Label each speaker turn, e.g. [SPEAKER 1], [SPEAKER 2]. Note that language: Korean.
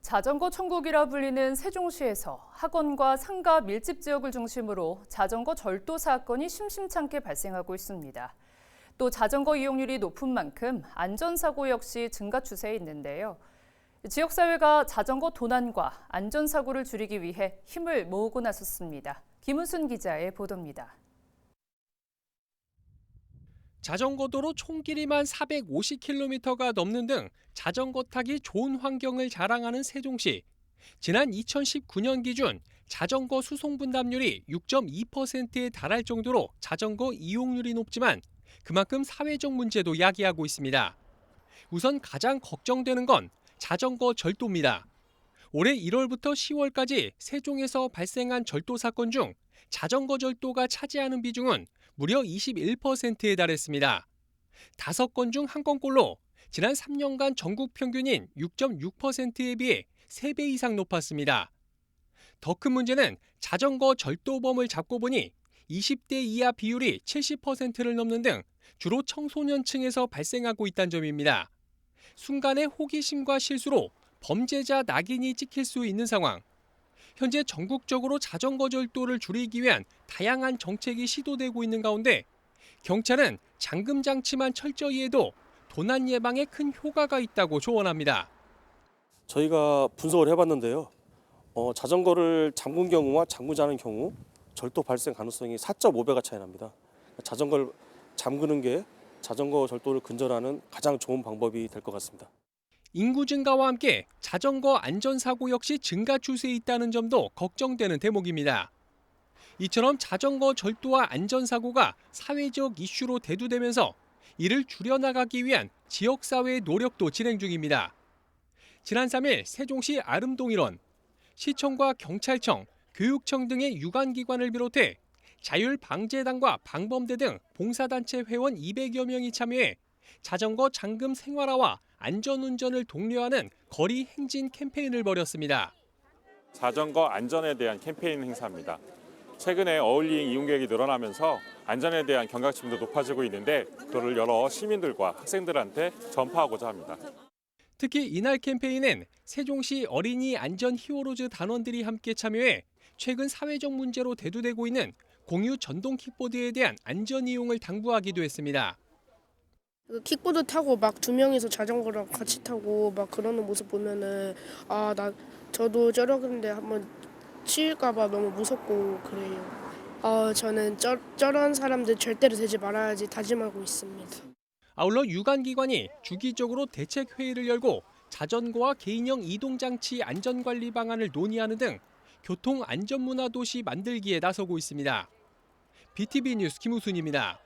[SPEAKER 1] 자전거 천국이라 불리는 세종시에서 학원과 상가 밀집 지역을 중심으로 자전거 절도 사건이 심심찮게 발생하고 있습니다. 또 자전거 이용률이 높은 만큼 안전사고 역시 증가 추세에 있는데요. 지역사회가 자전거 도난과 안전사고를 줄이기 위해 힘을 모으고 나섰습니다. 김은순 기자의 보도입니다.
[SPEAKER 2] 자전거 도로 총 길이만 450km가 넘는 등 자전거 타기 좋은 환경을 자랑하는 세종시. 지난 2019년 기준 자전거 수송 분담률이 6.2%에 달할 정도로 자전거 이용률이 높지만 그만큼 사회적 문제도 야기하고 있습니다. 우선 가장 걱정되는 건 자전거 절도입니다. 올해 1월부터 10월까지 세종에서 발생한 절도 사건 중 자전거 절도가 차지하는 비중은 무려 21%에 달했습니다. 5건 중 1건꼴로 지난 3년간 전국 평균인 6.6%에 비해 3배 이상 높았습니다. 더 큰 문제는 자전거 절도범을 잡고 보니 20대 이하 비율이 70%를 넘는 등 주로 청소년층에서 발생하고 있다는 점입니다. 순간의 호기심과 실수로 범죄자 낙인이 찍힐 수 있는 상황. 현재 전국적으로 자전거 절도를 줄이기 위한 다양한 정책이 시도되고 있는 가운데 경찰은 잠금 장치만 철저히 해도 도난 예방에 큰 효과가 있다고 조언합니다.
[SPEAKER 3] 저희가 분석을 해봤는데요. 자전거를 잠근 경우와 잠그지 않은 경우 절도 발생 가능성이 4.5배가 차이 납니다. 자전거를 잠그는 게 자전거 절도를 근절하는 가장 좋은 방법이 될 것 같습니다.
[SPEAKER 2] 인구 증가와 함께 자전거 안전사고 역시 증가 추세에 있다는 점도 걱정되는 대목입니다. 이처럼 자전거 절도와 안전사고가 사회적 이슈로 대두되면서 이를 줄여나가기 위한 지역사회의 노력도 진행 중입니다. 지난 3일 세종시 아름동 일원, 시청과 경찰청, 교육청 등의 유관기관을 비롯해 자율방재단과 방범대 등 봉사단체 회원 200여 명이 참여해 자전거 잠금 생활화와 안전운전을 독려하는 거리 행진 캠페인을 벌였습니다.
[SPEAKER 4] 자전거 안전에 대한 캠페인 행사입니다. 최근에 어울링 이용객이 늘어나면서 안전에 대한 경각심도 높아지고 있는데 그를 여러 시민들과 학생들한테 전파하고자 합니다.
[SPEAKER 2] 특히 이날 캠페인엔 세종시 어린이 안전 히어로즈 단원들이 함께 참여해 최근 사회적 문제로 대두되고 있는 공유 전동 킥보드에 대한 안전 이용을 당부하기도 했습니다.
[SPEAKER 5] 킥보드 타고 막 2명이서 자전거랑 같이 타고 막 그러는 모습 보면은 저도 저러는데 한번 치일까봐 너무 무섭고 그래요. 저는 저런 사람들 절대로 되지 말아야지 다짐하고 있습니다.
[SPEAKER 2] 아울러 유관기관이 주기적으로 대책회의를 열고 자전거와 개인형 이동장치 안전관리 방안을 논의하는 등 교통안전문화 도시 만들기에 나서고 있습니다. BTV 뉴스 김우순입니다.